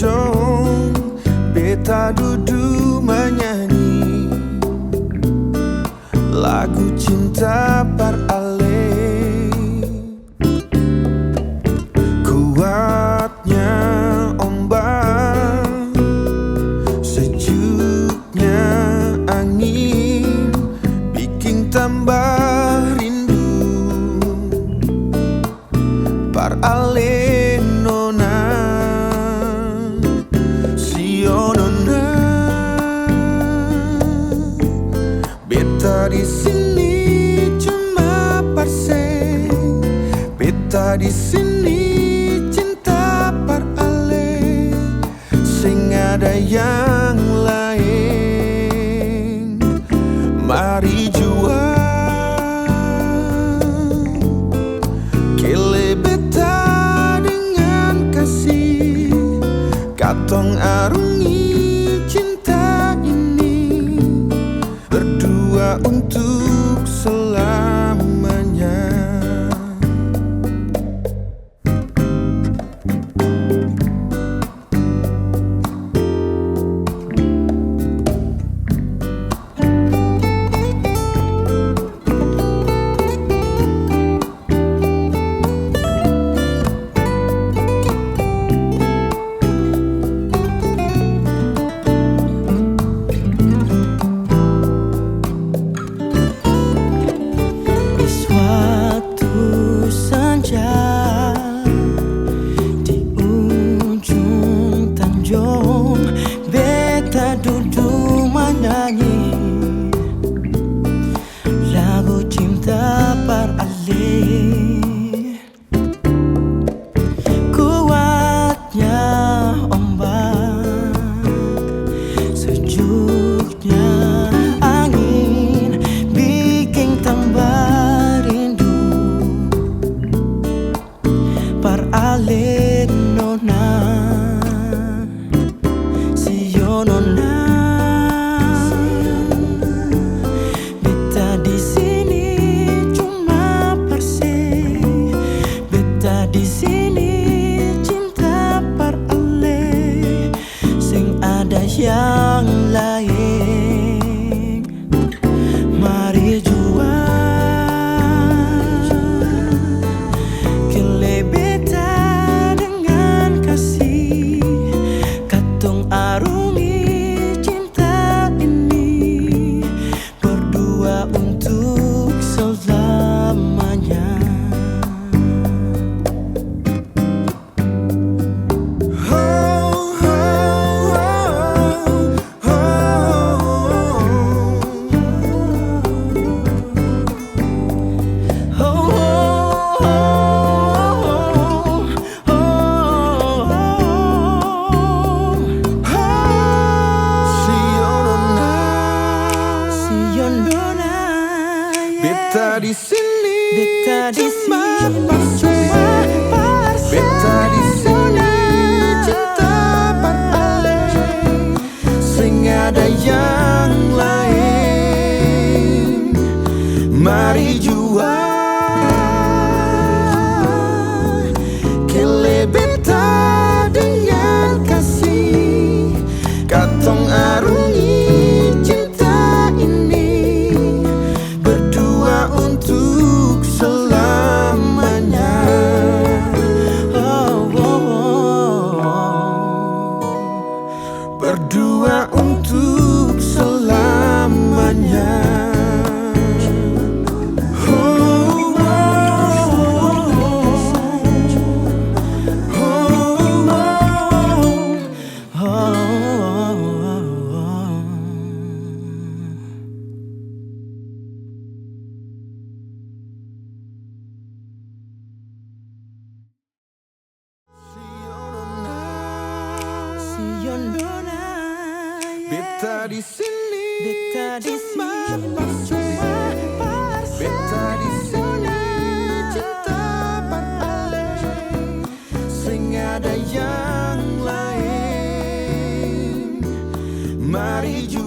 tanjung, beta duduk menyanyi lagu cinta par ale. Kuatnya ombak, sejuknya angin, bikin tambah rindu par ale nona. Sio nona, beta di sini cuma parse, beta di sini cinta par ale, sing ada yang lain. Mari jua kele beta dengan kasih, katong arungi cinta ini berdua untuk selamanya. Di ujung tanjung, beta duduk menyanyi lagu cinta par ale. Kuatnya ombak, sejuknya angin, bikin tambah rindu par ale nona. Sio nona, beta di sini cuma parse, beta di sini cinta par ale, sing ada yang lain. Mari jua kele beta dengan kasih, katong arungi cinta ini berdua untuk selamanya. Beta di sini, Beta di cuma sini parse, beta di sini cinta par ale, sing ada yang lain. Mari jua kele beta dengan kasih, katong arungi cinta ini berdua untuk selamanya. Berdua untuk selamanya. Sio nona, Beta di sini, beta di cuma sini parse, beta di sini cinta par ale, sing ada yang lain. Mari jua